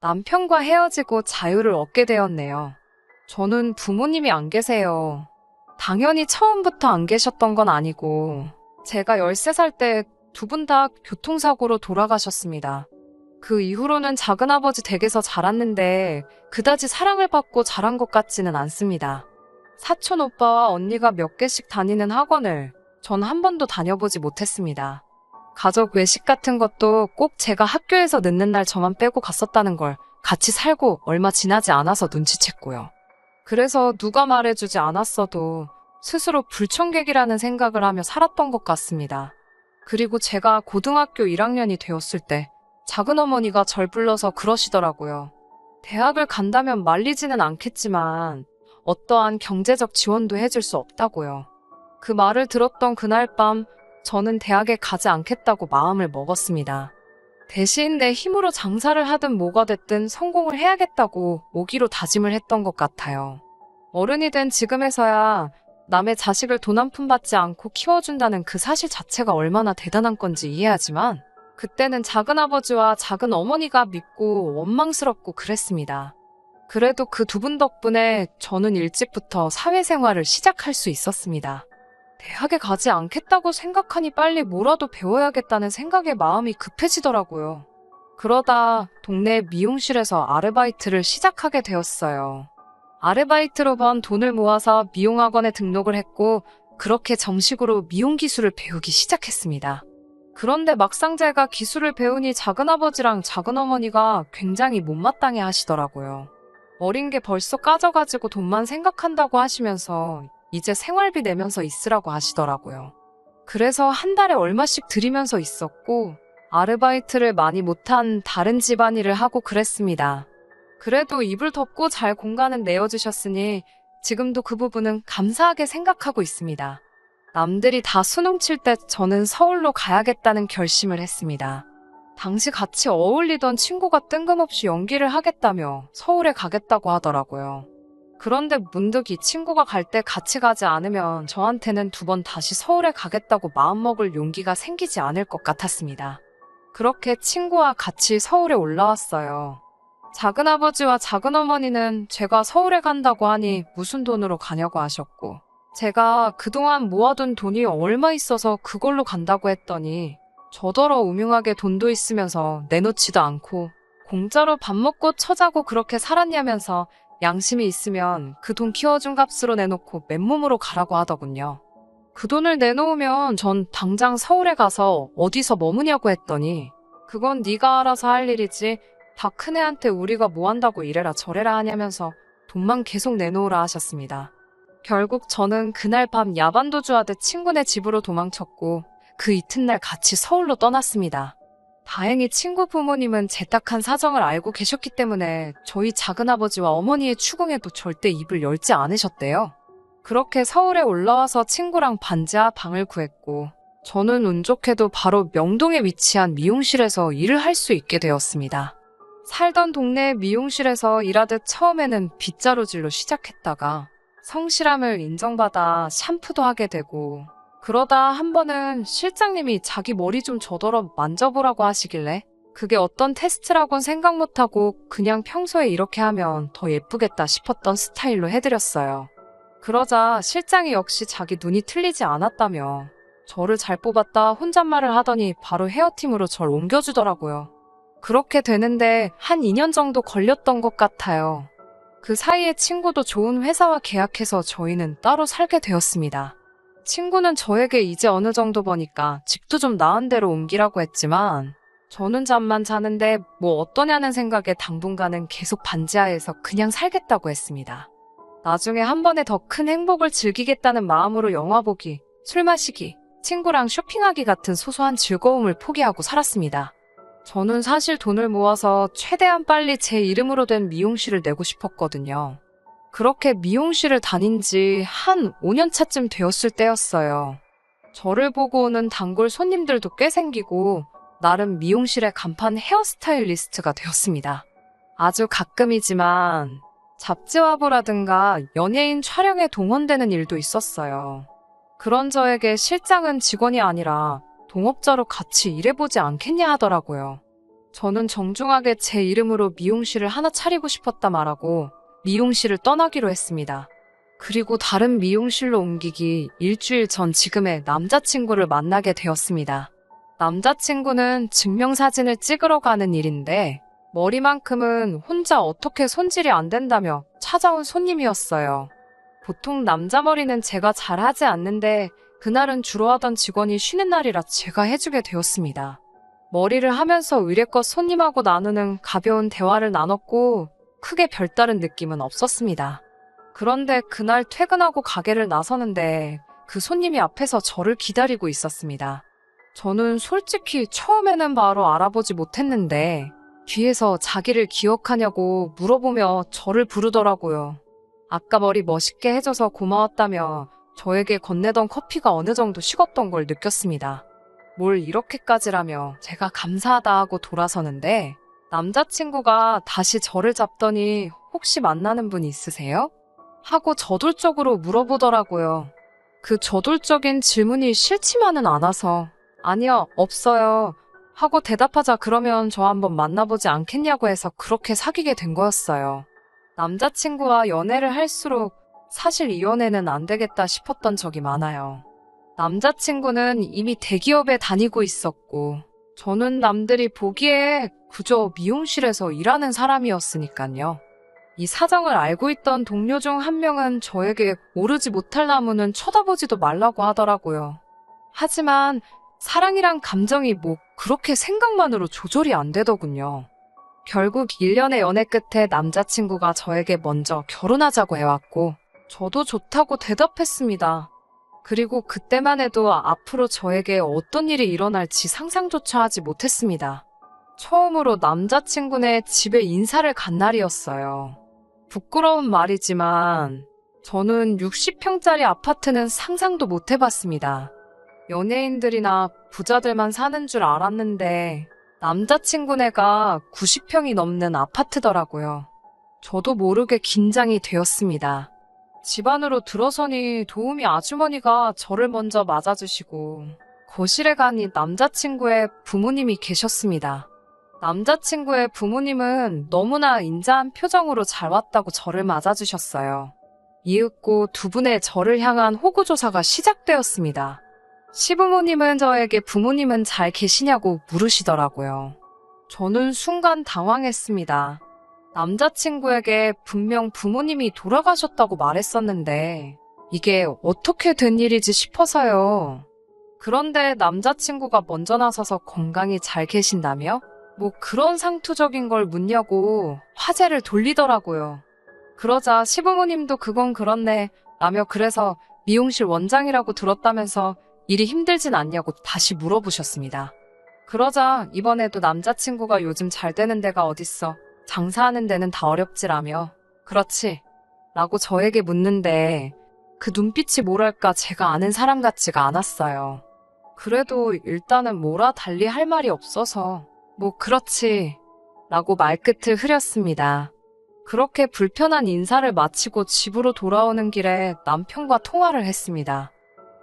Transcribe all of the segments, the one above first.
남편과 헤어지고 자유를 얻게 되었네요. 저는 부모님이 안 계세요. 당연히 처음부터 안 계셨던 건 아니고, 제가 13살 때 두 분 다 교통사고로 돌아가셨습니다. 그 이후로는 작은아버지 댁에서 자랐는데, 그다지 사랑을 받고 자란 것 같지는 않습니다. 사촌 오빠와 언니가 몇 개씩 다니는 학원을 전 한 번도 다녀보지 못했습니다. 가족 외식 같은 것도 꼭 제가 학교에서 늦는 날 저만 빼고 갔었다는 걸 같이 살고 얼마 지나지 않아서 눈치챘고요. 그래서 누가 말해주지 않았어도 스스로 불청객이라는 생각을 하며 살았던 것 같습니다. 그리고 제가 고등학교 1학년이 되었을 때 작은어머니가 절 불러서 그러시더라고요. 대학을 간다면 말리지는 않겠지만 어떠한 경제적 지원도 해줄 수 없다고요. 그 말을 들었던 그날 밤 저는 대학에 가지 않겠다고 마음을 먹었습니다. 대신 내 힘으로 장사를 하든 뭐가 됐든 성공을 해야겠다고 오기로 다짐을 했던 것 같아요. 어른이 된 지금에서야 남의 자식을 돈 한 푼 받지 않고 키워준다는 그 사실 자체가 얼마나 대단한 건지 이해하지만 그때는 작은아버지와 작은어머니가 믿고 원망스럽고 그랬습니다. 그래도 그 두 분 덕분에 저는 일찍부터 사회생활을 시작할 수 있었습니다. 대학에 가지 않겠다고 생각하니 빨리 뭐라도 배워야겠다는 생각에 마음이 급해지더라고요. 그러다 동네 미용실에서 아르바이트를 시작하게 되었어요. 아르바이트로 번 돈을 모아서 미용학원에 등록을 했고 그렇게 정식으로 미용 기술을 배우기 시작했습니다. 그런데 막상 제가 기술을 배우니 작은아버지랑 작은어머니가 굉장히 못마땅해 하시더라고요. 어린 게 벌써 까져가지고 돈만 생각한다고 하시면서 이제 생활비 내면서 있으라고 하시더라고요. 그래서 한 달에 얼마씩 드리면서 있었고 아르바이트를 많이 못한 다른 집안일을 하고 그랬습니다. 그래도 이불 덮고 잘 공간은 내어주셨으니 지금도 그 부분은 감사하게 생각하고 있습니다. 남들이 다 수능 칠 때 저는 서울로 가야겠다는 결심을 했습니다. 당시 같이 어울리던 친구가 뜬금없이 연기를 하겠다며 서울에 가겠다고 하더라고요. 그런데 문득 이 친구가 갈 때 같이 가지 않으면 저한테는 두 번 다시 서울에 가겠다고 마음먹을 용기가 생기지 않을 것 같았습니다. 그렇게 친구와 같이 서울에 올라왔어요. 작은아버지와 작은어머니는 제가 서울에 간다고 하니 무슨 돈으로 가냐고 하셨고, 제가 그동안 모아둔 돈이 얼마 있어서 그걸로 간다고 했더니 저더러 우명하게 돈도 있으면서 내놓지도 않고 공짜로 밥 먹고 처자고 그렇게 살았냐면서 양심이 있으면 그 돈 키워준 값으로 내놓고 맨몸으로 가라고 하더군요. 그 돈을 내놓으면 전 당장 서울에 가서 어디서 머무냐고 했더니 그건 네가 알아서 할 일이지 다 큰애한테 우리가 뭐 한다고 이래라 저래라 하냐면서 돈만 계속 내놓으라 하셨습니다. 결국 저는 그날 밤 야반도주하듯 친구네 집으로 도망쳤고 그 이튿날 같이 서울로 떠났습니다. 다행히 친구 부모님은 제 딱한 사정을 알고 계셨기 때문에 저희 작은아버지와 어머니의 추궁에도 절대 입을 열지 않으셨대요. 그렇게 서울에 올라와서 친구랑 반지하 방을 구했고 저는 운 좋게도 바로 명동에 위치한 미용실에서 일을 할 수 있게 되었습니다. 살던 동네 미용실에서 일하듯 처음에는 빗자루질로 시작했다가 성실함을 인정받아 샴푸도 하게 되고 그러다 한 번은 실장님이 자기 머리 좀 저더러 만져보라고 하시길래 그게 어떤 테스트라곤 생각 못하고 그냥 평소에 이렇게 하면 더 예쁘겠다 싶었던 스타일로 해드렸어요. 그러자 실장이 역시 자기 눈이 틀리지 않았다며 저를 잘 뽑았다 혼잣말을 하더니 바로 헤어팀으로 절 옮겨주더라고요. 그렇게 되는데 한 2년 정도 걸렸던 것 같아요. 그 사이에 친구도 좋은 회사와 계약해서 저희는 따로 살게 되었습니다. 친구는 저에게 이제 어느 정도 버니까 집도 좀 나은 데로 옮기라고 했지만 저는 잠만 자는데 뭐 어떠냐는 생각에 당분간은 계속 반지하에서 그냥 살겠다고 했습니다. 나중에 한 번에 더 큰 행복을 즐기겠다는 마음으로 영화 보기, 술 마시기, 친구랑 쇼핑하기 같은 소소한 즐거움을 포기하고 살았습니다. 저는 사실 돈을 모아서 최대한 빨리 제 이름으로 된 미용실을 내고 싶었거든요. 그렇게 미용실을 다닌 지 한 5년 차쯤 되었을 때였어요. 저를 보고 오는 단골 손님들도 꽤 생기고 나름 미용실의 간판 헤어스타일리스트가 되었습니다. 아주 가끔이지만 잡지 화보라든가 연예인 촬영에 동원되는 일도 있었어요. 그런 저에게 실장은 직원이 아니라 동업자로 같이 일해보지 않겠냐 하더라고요. 저는 정중하게 제 이름으로 미용실을 하나 차리고 싶었다 말하고 미용실을 떠나기로 했습니다. 그리고 다른 미용실로 옮기기 일주일 전 지금의 남자친구를 만나게 되었습니다. 남자친구는 증명사진을 찍으러 가는 일인데 머리만큼은 혼자 어떻게 손질이 안 된다며 찾아온 손님이었어요. 보통 남자 머리는 제가 잘 하지 않는데 그날은 주로 하던 직원이 쉬는 날이라 제가 해주게 되었습니다. 머리를 하면서 의례껏 손님하고 나누는 가벼운 대화를 나눴고 크게 별다른 느낌은 없었습니다. 그런데 그날 퇴근하고 가게를 나서는데 그 손님이 앞에서 저를 기다리고 있었습니다. 저는 솔직히 처음에는 바로 알아보지 못했는데 뒤에서 자기를 기억하냐고 물어보며 저를 부르더라고요. 아까 머리 멋있게 해줘서 고마웠다며 저에게 건네던 커피가 어느 정도 식었던 걸 느꼈습니다. 뭘 이렇게까지라며 제가 감사하다 하고 돌아서는데 남자친구가 다시 저를 잡더니 혹시 만나는 분 있으세요? 하고 저돌적으로 물어보더라고요. 그 저돌적인 질문이 싫지만은 않아서 아니요, 없어요. 하고 대답하자 그러면 저 한번 만나보지 않겠냐고 해서 그렇게 사귀게 된 거였어요. 남자친구와 연애를 할수록 사실 이 연애는 안 되겠다 싶었던 적이 많아요. 남자친구는 이미 대기업에 다니고 있었고 저는 남들이 보기에 그저 미용실에서 일하는 사람이었으니까요. 이 사정을 알고 있던 동료 중 한 명은 저에게 오르지 못할 나무는 쳐다보지도 말라고 하더라고요. 하지만 사랑이란 감정이 그렇게 생각만으로 조절이 안 되더군요. 결국 1년의 연애 끝에 남자친구가 저에게 먼저 결혼하자고 해왔고 저도 좋다고 대답했습니다. 그리고 그때만 해도 앞으로 저에게 어떤 일이 일어날지 상상조차 하지 못했습니다. 처음으로 남자친구네 집에 인사를 간 날이었어요. 부끄러운 말이지만 저는 60평짜리 아파트는 상상도 못 해봤습니다. 연예인들이나 부자들만 사는 줄 알았는데 남자친구네가 90평이 넘는 아파트더라고요. 저도 모르게 긴장이 되었습니다. 집 안으로 들어서니 도우미 아주머니가 저를 먼저 맞아주시고 거실에 가니 남자친구의 부모님이 계셨습니다. 남자친구의 부모님은 너무나 인자한 표정으로 잘 왔다고 저를 맞아주셨어요. 이윽고 두 분의 저를 향한 호구조사가 시작되었습니다. 시부모님은 저에게 부모님은 잘 계시냐고 물으시더라고요. 저는 순간 당황했습니다. 남자친구에게 분명 부모님이 돌아가셨다고 말했었는데 이게 어떻게 된 일이지 싶어서요. 그런데 남자친구가 먼저 나서서 건강히 잘 계신다며? 그런 상투적인 걸 묻냐고 화제를 돌리더라고요. 그러자 시부모님도 그건 그렇네 라며 그래서 미용실 원장이라고 들었다면서 일이 힘들진 않냐고 다시 물어보셨습니다. 그러자 이번에도 남자친구가 요즘 잘 되는 데가 어딨어. 장사하는 데는 다 어렵지라며. 그렇지. 라고 저에게 묻는데 그 눈빛이 뭐랄까 제가 아는 사람 같지가 않았어요. 그래도 일단은 뭐라 달리 할 말이 없어서 그렇지. 라고 말끝을 흐렸습니다. 그렇게 불편한 인사를 마치고 집으로 돌아오는 길에 남편과 통화를 했습니다.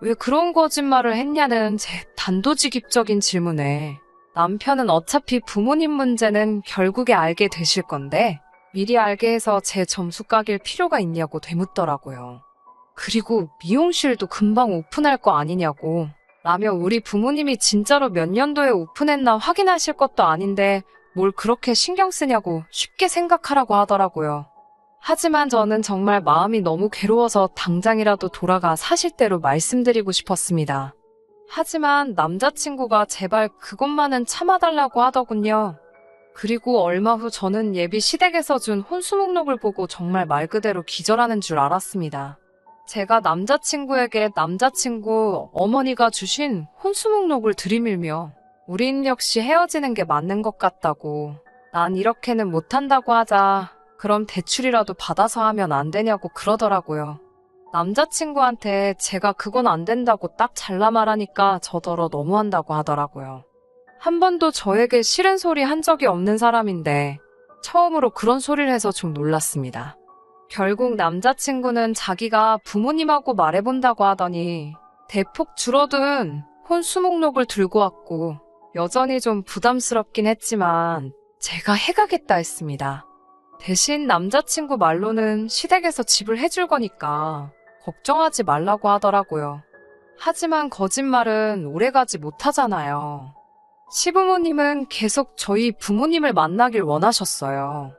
왜 그런 거짓말을 했냐는 제 단도직입적인 질문에 남편은 어차피 부모님 문제는 결국에 알게 되실 건데 미리 알게 해서 제 점수 까길 필요가 있냐고 되묻더라고요. 그리고 미용실도 금방 오픈할 거 아니냐고 라며 우리 부모님이 진짜로 몇 년도에 오픈했나 확인하실 것도 아닌데 뭘 그렇게 신경 쓰냐고 쉽게 생각하라고 하더라고요. 하지만 저는 정말 마음이 너무 괴로워서 당장이라도 돌아가 사실대로 말씀드리고 싶었습니다. 하지만 남자친구가 제발 그것만은 참아달라고 하더군요. 그리고 얼마 후 저는 예비 시댁에서 준 혼수 목록을 보고 정말 말 그대로 기절하는 줄 알았습니다. 제가 남자친구에게 남자친구 어머니가 주신 혼수 목록을 들이밀며 우린 역시 헤어지는 게 맞는 것 같다고 난 이렇게는 못한다고 하자 그럼 대출이라도 받아서 하면 안 되냐고 그러더라고요. 남자친구한테 제가 그건 안 된다고 딱 잘라 말하니까 저더러 너무한다고 하더라고요. 한 번도 저에게 싫은 소리 한 적이 없는 사람인데 처음으로 그런 소리를 해서 좀 놀랐습니다. 결국 남자친구는 자기가 부모님하고 말해본다고 하더니 대폭 줄어든 혼수 목록을 들고 왔고 여전히 좀 부담스럽긴 했지만 제가 해가겠다 했습니다. 대신 남자친구 말로는 시댁에서 집을 해줄 거니까 걱정하지 말라고 하더라고요. 하지만 거짓말은 오래가지 못하잖아요. 시부모님은 계속 저희 부모님을 만나길 원하셨어요.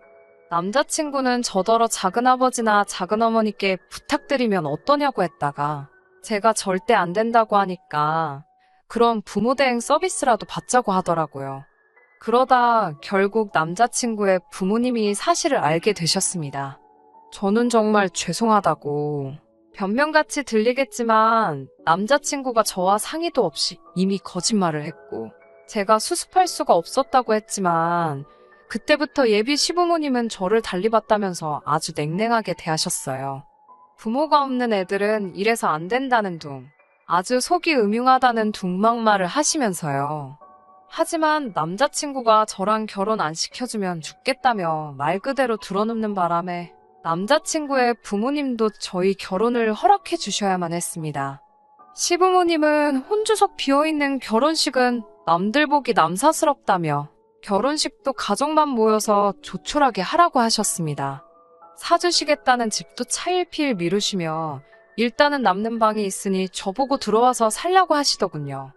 남자친구는 저더러 작은아버지나 작은어머니께 부탁드리면 어떠냐고 했다가 제가 절대 안 된다고 하니까 그럼 부모 대행 서비스라도 받자고 하더라고요. 그러다 결국 남자친구의 부모님이 사실을 알게 되셨습니다. 저는 정말 죄송하다고 변명같이 들리겠지만 남자친구가 저와 상의도 없이 이미 거짓말을 했고 제가 수습할 수가 없었다고 했지만 그때부터 예비 시부모님은 저를 달리봤다면서 아주 냉랭하게 대하셨어요. 부모가 없는 애들은 이래서 안 된다는 둥, 아주 속이 음흉하다는 둥막말을 하시면서요. 하지만 남자친구가 저랑 결혼 안 시켜주면 죽겠다며 말 그대로 들어눕는 바람에 남자친구의 부모님도 저희 결혼을 허락해 주셔야만 했습니다. 시부모님은 혼주석 비어있는 결혼식은 남들 보기 남사스럽다며 결혼식도 가족만 모여서 조촐하게 하라고 하셨습니다. 사주시겠다는 집도 차일피일 미루시며 일단은 남는 방이 있으니 저보고 들어와서 살라고 하시더군요.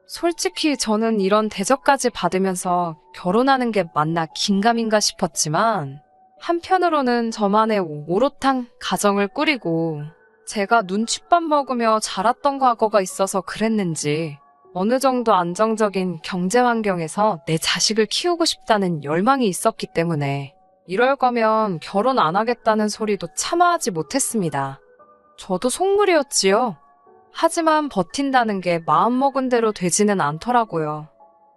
솔직히 저는 이런 대접까지 받으면서 결혼하는 게 맞나 긴가민가 싶었지만 한편으로는 저만의 오롯한 가정을 꾸리고 제가 눈칫밥 먹으며 자랐던 과거가 있어서 그랬는지 어느 정도 안정적인 경제 환경에서 내 자식을 키우고 싶다는 열망이 있었기 때문에 이럴 거면 결혼 안 하겠다는 소리도 차마 하지 못했습니다. 저도 속물이었지요. 하지만 버틴다는 게 마음먹은 대로 되지는 않더라고요.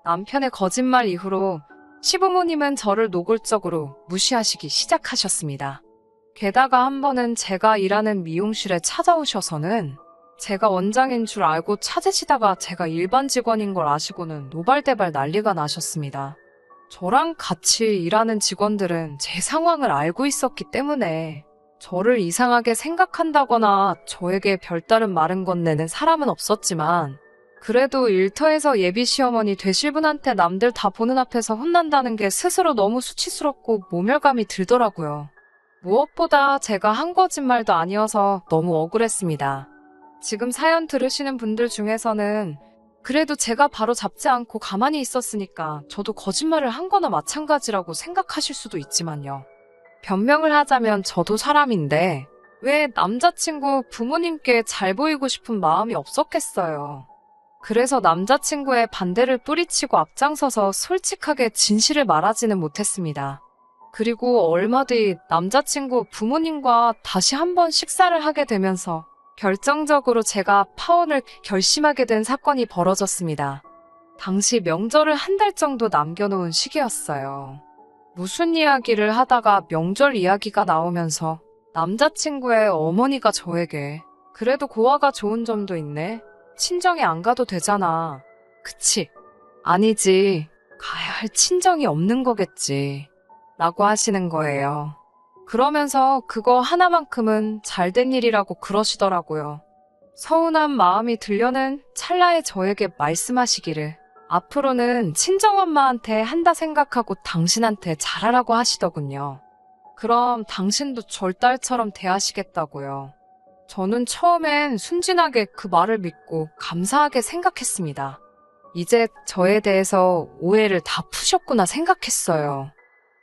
남편의 거짓말 이후로 시부모님은 저를 노골적으로 무시하시기 시작하셨습니다. 게다가 한 번은 제가 일하는 미용실에 찾아오셔서는 제가 원장인 줄 알고 찾으시다가 제가 일반 직원인 걸 아시고는 노발대발 난리가 나셨습니다. 저랑 같이 일하는 직원들은 제 상황을 알고 있었기 때문에 저를 이상하게 생각한다거나 저에게 별다른 말은 건네는 사람은 없었지만 그래도 일터에서 예비 시어머니 되실 분한테 남들 다 보는 앞에서 혼난다는 게 스스로 너무 수치스럽고 모멸감이 들더라고요. 무엇보다 제가 한 거짓말도 아니어서 너무 억울했습니다. 지금 사연 들으시는 분들 중에서는 그래도 제가 바로 잡지 않고 가만히 있었으니까 저도 거짓말을 한 거나 마찬가지라고 생각하실 수도 있지만요. 변명을 하자면 저도 사람인데 왜 남자친구 부모님께 잘 보이고 싶은 마음이 없었겠어요. 그래서 남자친구의 반대를 뿌리치고 앞장서서 솔직하게 진실을 말하지는 못했습니다. 그리고 얼마 뒤 남자친구 부모님과 다시 한번 식사를 하게 되면서 결정적으로 제가 파혼을 결심하게 된 사건이 벌어졌습니다. 당시 명절을 한 달 정도 남겨놓은 시기였어요. 무슨 이야기를 하다가 명절 이야기가 나오면서 남자친구의 어머니가 저에게 그래도 고아가 좋은 점도 있네. 친정에 안 가도 되잖아. 그치? 아니지. 가야 할 친정이 없는 거겠지. 라고 하시는 거예요. 그러면서 그거 하나만큼은 잘된 일이라고 그러시더라고요. 서운한 마음이 들려는 찰나에 저에게 말씀하시기를 앞으로는 친정엄마한테 한다 생각하고 당신한테 잘하라고 하시더군요. 그럼 당신도 절 딸처럼 대하시겠다고요. 저는 처음엔 순진하게 그 말을 믿고 감사하게 생각했습니다. 이제 저에 대해서 오해를 다 푸셨구나 생각했어요.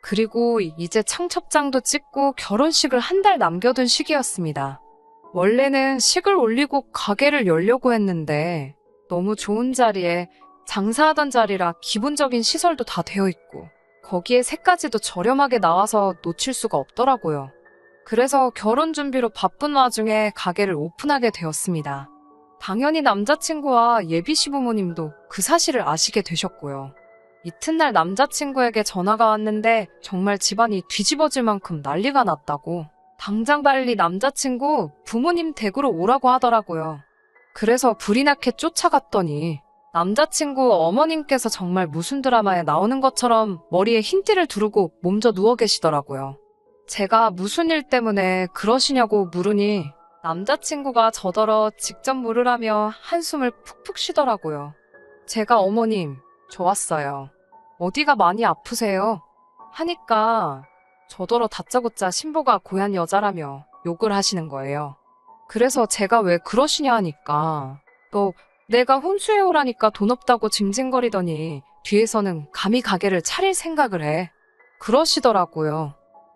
그리고 이제 청첩장도 찍고 결혼식을 한 달 남겨둔 시기였습니다. 원래는 식을 올리고 가게를 열려고 했는데 너무 좋은 자리에 장사하던 자리라 기본적인 시설도 다 되어 있고 거기에 새까지도 저렴하게 나와서 놓칠 수가 없더라고요. 그래서 결혼 준비로 바쁜 와중에 가게를 오픈하게 되었습니다. 당연히 남자친구와 예비 시부모님도 그 사실을 아시게 되셨고요. 이튿날 남자친구에게 전화가 왔는데 정말 집안이 뒤집어질 만큼 난리가 났다고 당장 빨리 남자친구 부모님 댁으로 오라고 하더라고요. 그래서 불이 나게 쫓아갔더니 남자친구 어머님께서 정말 무슨 드라마에 나오는 것처럼 머리에 흰띠를 두르고 몸져 누워 계시더라고요. 제가 무슨 일 때문에 그러시냐고 물으니 남자친구가 저더러 직접 물으라며 한숨을 푹푹 쉬더라고요. 제가 어머님, 좋았어요. 어디가 많이 아프세요? 하니까 저더러 다짜고짜 신부가 고얀 여자라며 욕을 하시는 거예요. 그래서 제가 왜 그러시냐 하니까 또 내가 혼수해오라니까 돈 없다고 징징거리더니 뒤에서는 감히 가게를 차릴 생각을 해. 그러시더라고요.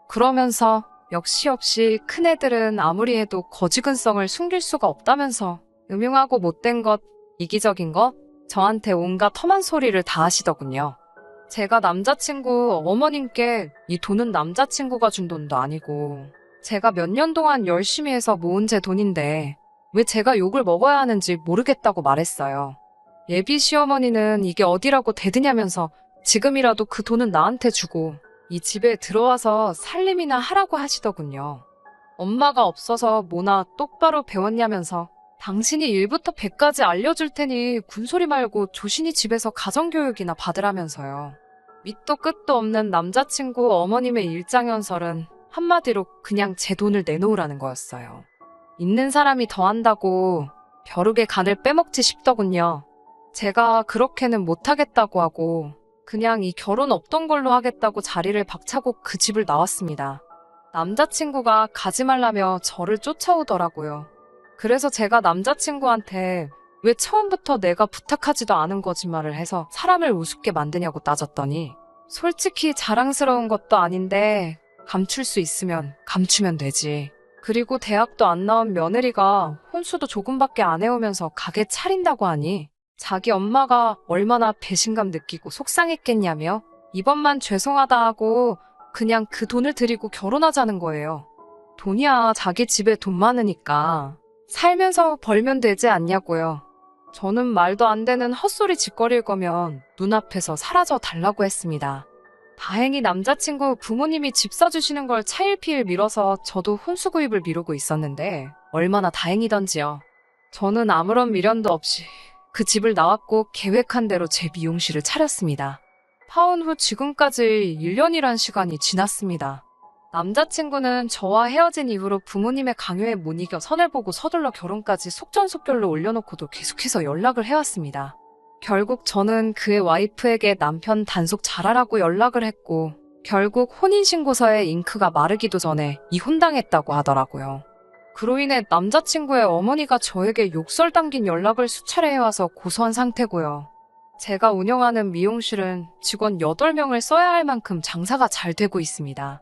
그러면서 역시 큰애들은 아무리 해도 거지근성을 숨길 수가 없다면서 음흉하고 못된 것, 이기적인 것, 저한테 온갖 험한 소리를 다 하시더군요. 제가 남자친구 어머님께 이 돈은 남자친구가 준 돈도 아니고 제가 몇 년 동안 열심히 해서 모은 제 돈인데 왜 제가 욕을 먹어야 하는지 모르겠다고 말했어요. 예비 시어머니는 이게 어디라고 대드냐면서 지금이라도 그 돈은 나한테 주고 이 집에 들어와서 살림이나 하라고 하시더군요. 엄마가 없어서 뭐나 똑바로 배웠냐면서 당신이 1부터 100까지 알려줄 테니 군소리 말고 조신히 집에서 가정교육이나 받으라면서요. 밑도 끝도 없는 남자친구 어머님의 일장연설은 한마디로 그냥 제 돈을 내놓으라는 거였어요. 있는 사람이 더 한다고 벼룩의 간을 빼먹지 싶더군요. 제가 그렇게는 못하겠다고 하고 그냥 이 결혼 없던 걸로 하겠다고 자리를 박차고 그 집을 나왔습니다. 남자친구가 가지 말라며 저를 쫓아오더라고요. 그래서 제가 남자친구한테 왜 처음부터 내가 부탁하지도 않은 거짓말을 해서 사람을 우습게 만드냐고 따졌더니 솔직히 자랑스러운 것도 아닌데 감출 수 있으면 감추면 되지. 그리고 대학도 안 나온 며느리가 혼수도 조금밖에 안 해오면서 가게 차린다고 하니 자기 엄마가 얼마나 배신감 느끼고 속상했겠냐며 이번만 죄송하다 하고 그냥 그 돈을 드리고 결혼하자는 거예요. 돈이야 자기 집에 돈 많으니까 살면서 벌면 되지 않냐고요. 저는 말도 안 되는 헛소리 짓거릴 거면 눈앞에서 사라져 달라고 했습니다. 다행히 남자친구 부모님이 집 사주시는 걸 차일피일 미뤄서 저도 혼수 구입을 미루고 있었는데 얼마나 다행이던지요. 저는 아무런 미련도 없이 그 집을 나왔고 계획한 대로 제 미용실을 차렸습니다. 파혼 후 지금까지 1년이란 시간이 지났습니다. 남자친구는 저와 헤어진 이후로 부모님의 강요에 못 이겨 선을 보고 서둘러 결혼까지 속전속결로 올려놓고도 계속해서 연락을 해왔습니다. 결국 저는 그의 와이프에게 남편 단속 잘하라고 연락을 했고 결국 혼인신고서에 잉크가 마르기도 전에 이혼당했다고 하더라고요. 그로 인해 남자친구의 어머니가 저에게 욕설 담긴 연락을 수차례 해와서 고소한 상태고요. 제가 운영하는 미용실은 직원 8명을 써야 할 만큼 장사가 잘 되고 있습니다.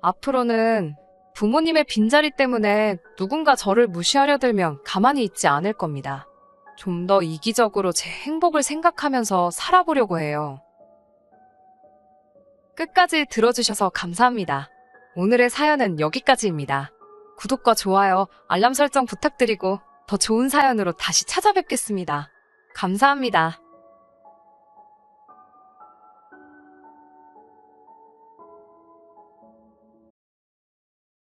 앞으로는 부모님의 빈자리 때문에 누군가 저를 무시하려 들면 가만히 있지 않을 겁니다. 좀 더 이기적으로 제 행복을 생각하면서 살아보려고 해요. 끝까지 들어주셔서 감사합니다. 오늘의 사연은 여기까지입니다. 구독과 좋아요, 알람 설정 부탁드리고 더 좋은 사연으로 다시 찾아뵙겠습니다. 감사합니다.